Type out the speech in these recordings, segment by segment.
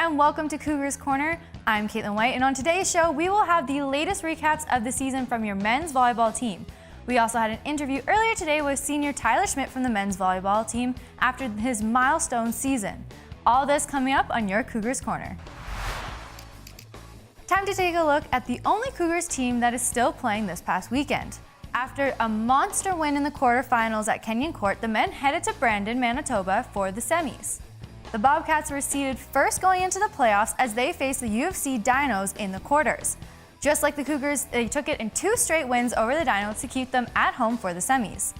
and welcome to Cougars Corner. I'm Caitlin White, and on today's show, we will have the latest recaps of the season from your men's volleyball team. We also had an interview earlier today with senior Tyler Schmidt from the men's volleyball team after his milestone season. All this coming up on your Cougars Corner. Time to take a look at the only Cougars team that is still playing this past weekend. After a monster win in the quarterfinals at Kenyon Court, the men headed to Brandon, Manitoba for the semis. The Bobcats were seeded first going into the playoffs as they faced the U of C Dinos in the quarters. Just like the Cougars, they took it in 2 straight wins over the Dinos to keep them at home for the semis.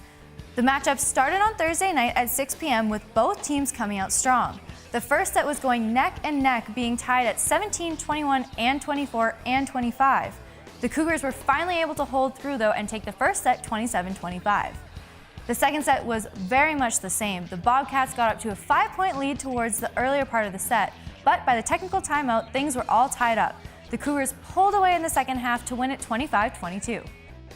The matchup started on Thursday night at 6 p.m. with both teams coming out strong. The first set was going neck and neck, being tied at 17, 21, and 24, and 25. The Cougars were finally able to hold through though and take the first set 27-25. The second set was very much the same. The Bobcats got up to a 5-point lead towards the earlier part of the set, but by the technical timeout, things were all tied up. The Cougars pulled away in the second half to win it 25-22.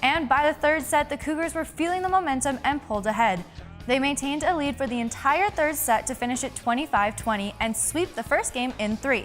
And by the third set, the Cougars were feeling the momentum and pulled ahead. They maintained a lead for the entire third set to finish it 25-20 and sweep the first game in 3.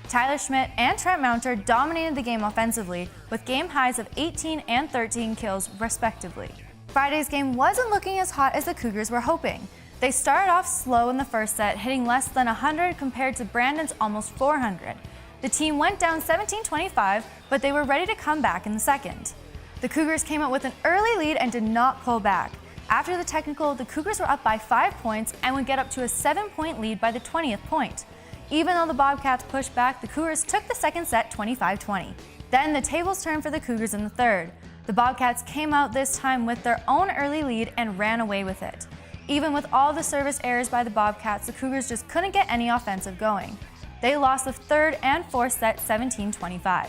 Tyler Schmidt and Trent Mounter dominated the game offensively, with game highs of 18 and 13 kills respectively. Friday's game wasn't looking as hot as the Cougars were hoping. They started off slow in the first set, hitting less than 100 compared to Brandon's almost 400. The team went down 17-25, but they were ready to come back in the second. The Cougars came out with an early lead and did not pull back. After the technical, the Cougars were up by 5 points and would get up to a 7-point lead by the 20th point. Even though the Bobcats pushed back, the Cougars took the second set 25-20. Then the tables turned for the Cougars in the third. The Bobcats came out this time with their own early lead and ran away with it. Even with all the service errors by the Bobcats, the Cougars just couldn't get any offensive going. They lost the third and fourth set 17-25.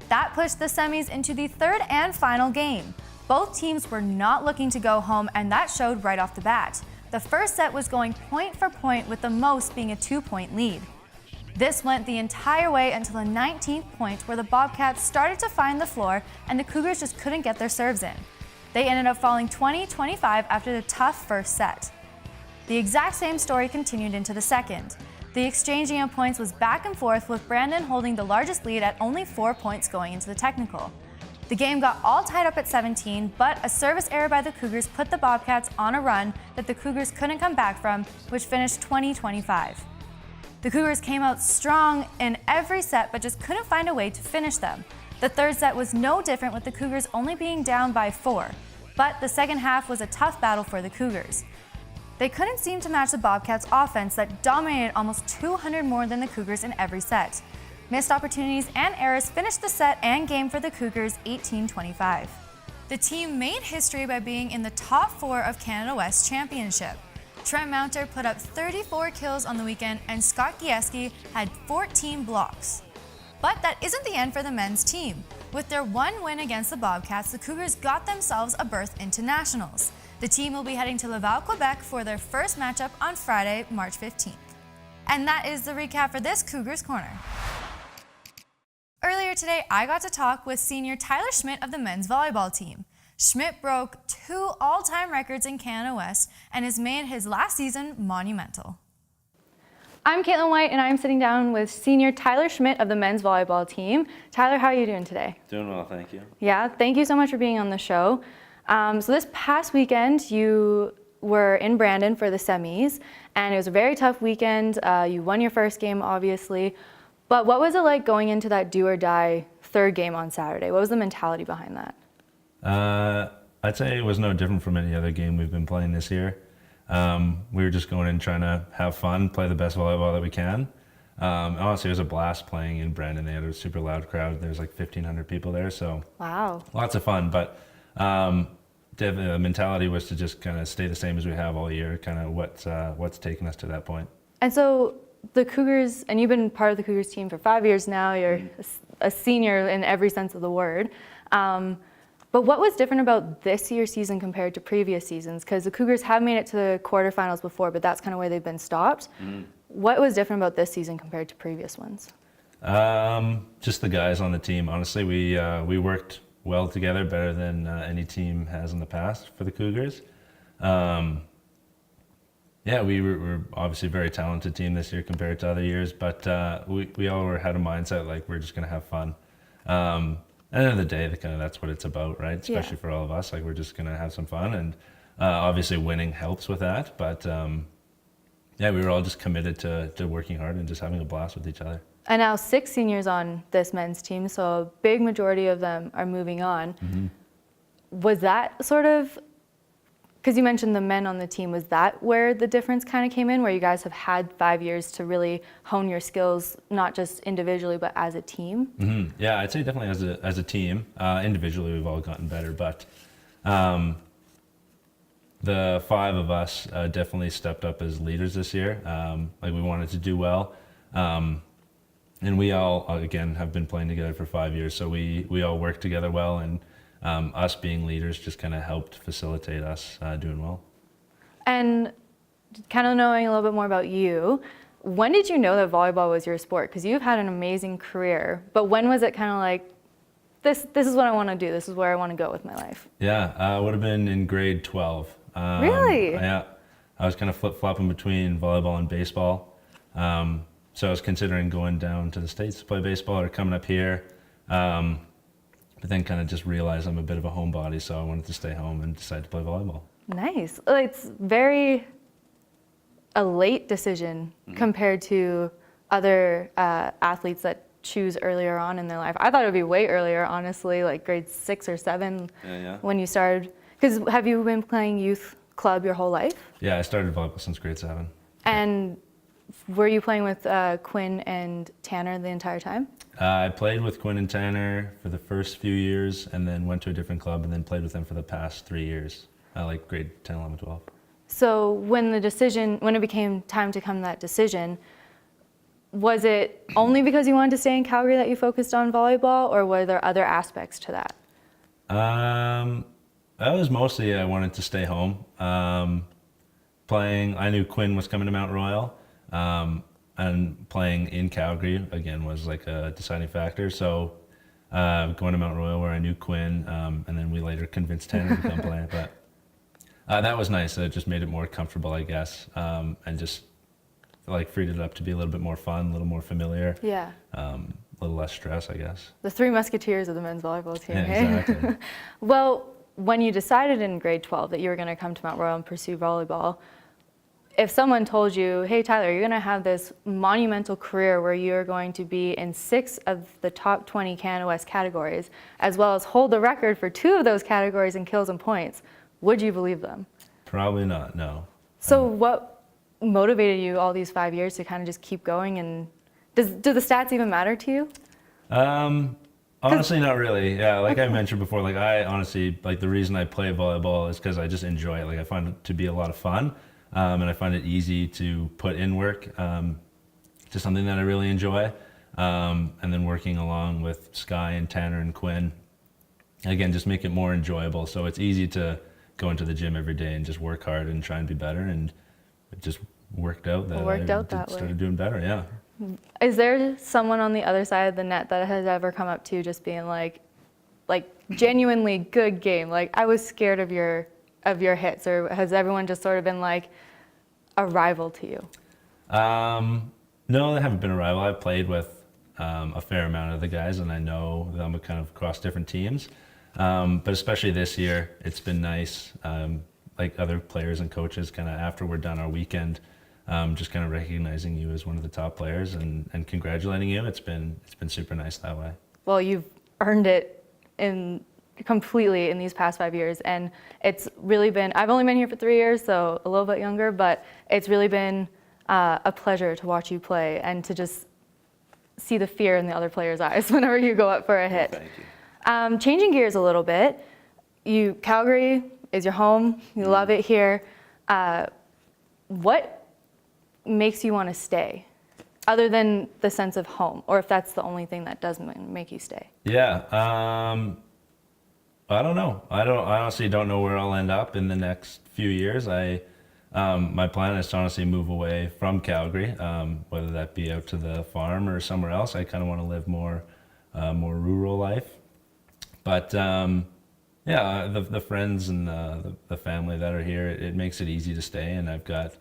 That pushed the semis into the third and final game. Both teams were not looking to go home, and that showed right off the bat. The first set was going point for point, with the most being a 2-point lead. This went the entire way until the 19th point, where the Bobcats started to find the floor and the Cougars just couldn't get their serves in. They ended up falling 20-25 after the tough first set. The exact same story continued into the second. The exchanging of points was back and forth, with Brandon holding the largest lead at only 4 points going into the technical. The game got all tied up at 17, but a service error by the Cougars put the Bobcats on a run that the Cougars couldn't come back from, which finished 20-25. The Cougars came out strong in every set, but just couldn't find a way to finish them. The third set was no different, with the Cougars only being down by 4, but the second half was a tough battle for the Cougars. They couldn't seem to match the Bobcats' offense that dominated almost 200 more than the Cougars in every set. Missed opportunities and errors finished the set and game for the Cougars 18-25. The team made history by being in the top 4 of Canada West Championship. Trent Mounter put up 34 kills on the weekend, and Scott Gieske had 14 blocks. But that isn't the end for the men's team. With their one win against the Bobcats, the Cougars got themselves a berth into nationals. The team will be heading to Laval, Quebec for their first matchup on Friday, March 15th. And that is the recap for this Cougars Corner. Earlier today, I got to talk with senior Tyler Schmidt of the men's volleyball team. Schmidt broke 2 all-time records in Canada West and has made his last season monumental. I'm Caitlin White, and I'm sitting down with senior Tyler Schmidt of the men's volleyball team. Tyler, how are you doing today? Doing well, thank you. Yeah, thank you so much for being on the show. So this past weekend, you were in Brandon for the semis, and it was a very tough weekend. You won your first game, obviously. But what was it like going into that do-or-die third game on Saturday? What was the mentality behind that? I'd say it was no different from any other game we've been playing this year. We were just going in trying to have fun, play the best volleyball that we can. Honestly, it was a blast playing in Brandon. They had a super loud crowd. There was like 1,500 people there, so wow, lots of fun. But the mentality was to just kind of stay the same as we have all year, kind of what's taken us to that point. And so the Cougars, and you've been part of the Cougars team for 5 years now, you're a senior in every sense of the word. But what was different about this year's season compared to previous seasons? Because the Cougars have made it to the quarterfinals before, but that's kind of where they've been stopped. What was different about this season compared to previous ones? Just the guys on the team. Honestly, we worked well together, better than any team has in the past for the Cougars. Yeah, we're obviously a very talented team this year compared to other years, but we all had a mindset like we're just gonna have fun. At the end of the day, that's what it's about, right? Especially for all of us, like we're just gonna have some fun, and obviously winning helps with that. But yeah, we were all just committed to working hard and just having a blast with each other. And now 6 seniors on this men's team, so a big majority of them are moving on. Was that sort of, because you mentioned the men on the team, was that where the difference kind of came in, where you guys have had 5 years to really hone your skills, not just individually, but as a team? Yeah, I'd say definitely as a team. Individually, we've all gotten better, but the 5 of us definitely stepped up as leaders this year. Like we wanted to do well. And we all, again, have been playing together for 5 years, so we all work together well, and us being leaders just kind of helped facilitate us doing well. And kind of knowing a little bit more about you, when did you know that volleyball was your sport? Because you've had an amazing career, but when was it kind of like, this is what I want to do, this is where I want to go with my life? Yeah, it would have been in grade 12. Really? Yeah, I was kind of flip-flopping between volleyball and baseball. So I was considering going down to the States to play baseball or coming up here. But then kind of just realized I'm a bit of a homebody, so I wanted to stay home and decided to play volleyball. Nice. It's very a late decision compared to other athletes that choose earlier on in their life. I thought it would be way earlier, honestly, like grade 6 or 7 when you started. Because have you been playing youth club your whole life? Yeah, I started volleyball since grade 7. And were you playing with Quinn and Tanner the entire time? I played with Quinn and Tanner for the first few years, and then went to a different club, and then played with them for the past 3 years, like grade 10, 11, 12. So when it became time to come to that decision, was it only because you wanted to stay in Calgary that you focused on volleyball, or were there other aspects to that? That was mostly I wanted to stay home. I knew Quinn was coming to Mount Royal. And playing in Calgary, again, was like a deciding factor. So going to Mount Royal where I knew Quinn, and then we later convinced Tanner to come play. But that was nice. It just made it more comfortable, I guess, and just like freed it up to be a little bit more fun, a little more familiar. Yeah. A little less stress, I guess. The 3 musketeers of the men's volleyball team. Yeah, exactly. Well, when you decided in grade 12 that you were going to come to Mount Royal and pursue volleyball, if someone told you, hey, Tyler, you're going to have this monumental career where you're going to be in 6 of the top 20 Canada West categories, as well as hold the record for 2 of those categories in kills and points, would you believe them? Probably not, no. So what motivated you all these 5 years to kind of just keep going? And do the stats even matter to you? Honestly, not really. Yeah, like I mentioned before, like I honestly, like the reason I play volleyball is because I just enjoy it. Like I find it to be a lot of fun. And I find it easy to put in work, just something that I really enjoy. And then working along with Sky and Tanner and Quinn, again, just make it more enjoyable. So it's easy to go into the gym every day and just work hard and try and be better. And it just worked out that started doing better, yeah. Is there someone on the other side of the net that has ever come up to you just being like genuinely good game? Like, I was scared of your hits, or has everyone just sort of been like a rival to you? No, they haven't been a rival. I've played with a fair amount of the guys, and I know them kind of across different teams. But especially this year, it's been nice. Like other players and coaches, kind of after we're done our weekend, just kind of recognizing you as one of the top players and congratulating you. It's been super nice that way. Well, you've earned it completely in these past 5 years, and it's really been, I've only been here for 3 years, so a little bit younger, but it's really been a pleasure to watch you play and to just see the fear in the other players' eyes whenever you go up for a hit. Thank you. Changing gears a little bit, Calgary is your home, you love it here. What makes you want to stay, other than the sense of home, or if that's the only thing that does make you stay? Yeah, I don't know. I honestly don't know where I'll end up in the next few years. My plan is to honestly move away from Calgary, whether that be out to the farm or somewhere else. I kind of want to live more rural life. But yeah, the friends and the family that are here, it makes it easy to stay, and I've got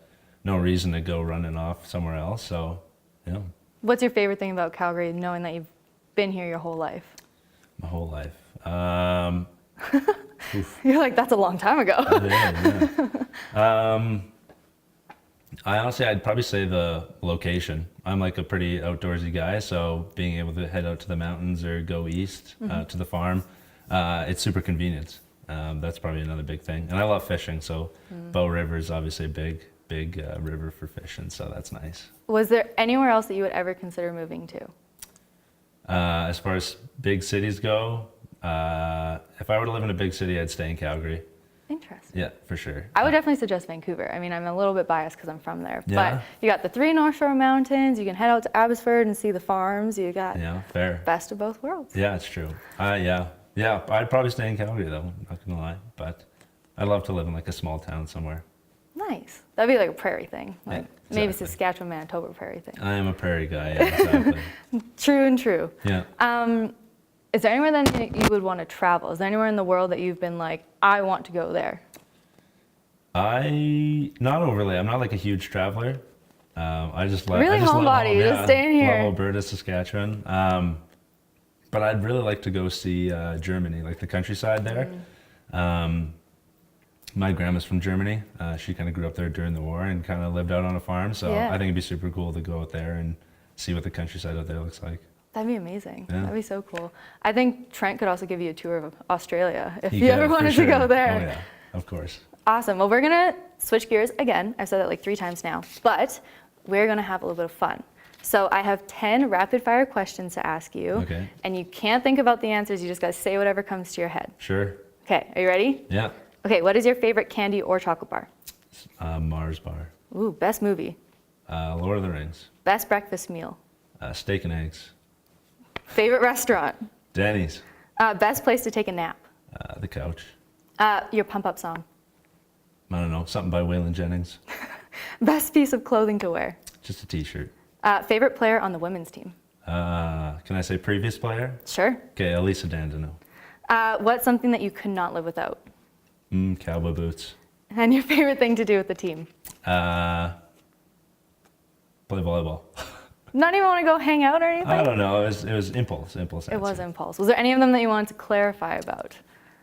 no reason to go running off somewhere else. So, yeah. What's your favorite thing about Calgary, knowing that you've been here your whole life? My whole life. You're like, that's a long time ago. Yeah. I'd probably say the location. I'm like a pretty outdoorsy guy, so being able to head out to the mountains or go east to the farm, it's super convenient. That's probably another big thing. And I love fishing, so Bow River is obviously a big river for fishing, so that's nice. Was there anywhere else that you would ever consider moving to? As far as big cities go, if I were to live in a big city, I'd stay in Calgary. Interesting. Yeah, for sure. I would definitely suggest Vancouver. I mean, I'm a little bit biased because I'm from there. Yeah. But you got the 3 North Shore Mountains. You can head out to Abbotsford and see the farms. You got fair. best of both worlds. Yeah, it's true. Yeah, I'd probably stay in Calgary though, not gonna lie. But I'd love to live in like a small town somewhere. Nice. That'd be like a prairie thing. Like exactly. maybe Saskatchewan, Manitoba prairie thing. I am a prairie guy, yeah, exactly. True and true. Yeah. Is there anywhere that you would want to travel? Is there anywhere in the world that you've been like, I want to go there? Not overly. I'm not like a huge traveler. I just love really homebody, just staying here. Love Alberta, Saskatchewan. But I'd really like to go see Germany, like the countryside there. My grandma's from Germany. She kind of grew up there during the war and kind of lived out on a farm. So I think it'd be super cool to go out there and see what the countryside out there looks like. That'd be amazing. Yeah. That'd be so cool. I think Trent could also give you a tour of Australia if you ever wanted to go there. Oh yeah, of course. Awesome. Well, we're going to switch gears again. I've said that like 3 times now, but we're going to have a little bit of fun. So I have 10 rapid fire questions to ask you. Okay. And you can't think about the answers. You just got to say whatever comes to your head. Sure. Okay. Are you ready? Yeah. Okay. What is your favorite candy or chocolate bar? Mars bar. Ooh, best movie. Lord of the Rings. Best breakfast meal. Steak and eggs. Favorite restaurant. Denny's. Best place to take a nap. The couch. Your pump up song. I don't know, something by Waylon Jennings. Best piece of clothing to wear. Just a t-shirt. Favorite player on the women's team. Can I say previous player? Sure. Okay, Elisa Dandino. What's something that you could not live without? Cowboy boots. And your favorite thing to do with the team? Play volleyball. Not even want to go hang out or anything? I don't know. It was impulse. It was impulse. Was there any of them that you wanted to clarify about?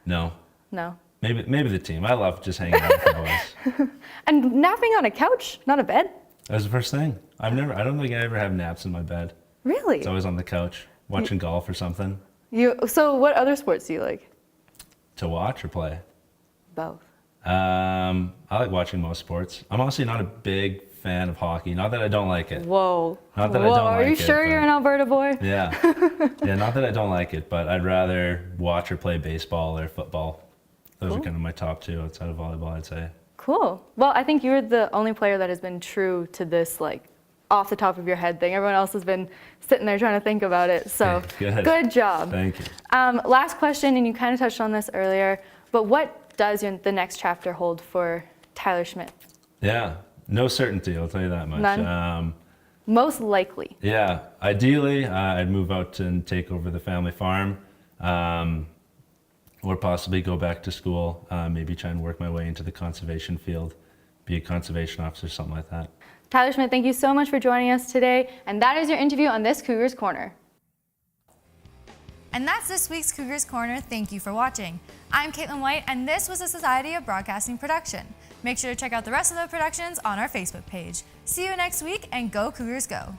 No. No. Maybe the team. I love just hanging out with the boys. And napping on a couch, not a bed? That was the first thing. I don't think I ever have naps in my bed. Really? It's always on the couch, watching golf or something. So what other sports do you like? To watch or play? Both. I like watching most sports. I'm honestly not a big fan of hockey. Not that I don't like it. Whoa. Not that I don't like it. Are you sure you're an Alberta boy? Yeah. Yeah, not that I don't like it, but I'd rather watch or play baseball or football. Those are kind of my top 2 outside of volleyball, I'd say. Cool. Well, I think you're the only player that has been true to this, like, off the top of your head thing. Everyone else has been sitting there trying to think about it. So good job. Thank you. Last question, and you kind of touched on this earlier, but what does the next chapter hold for Tyler Schmidt? Yeah, no certainty, I'll tell you that much. None? Most likely. Yeah, ideally, I'd move out and take over the family farm. Or possibly go back to school, maybe try and work my way into the conservation field, be a conservation officer, something like that. Tyler Schmidt, thank you so much for joining us today. And that is your interview on this Cougars Corner. And that's this week's Cougars Corner. Thank you for watching. I'm Caitlin White, and this was a Society of Broadcasting production. Make sure to check out the rest of the productions on our Facebook page. See you next week, and go Cougars go!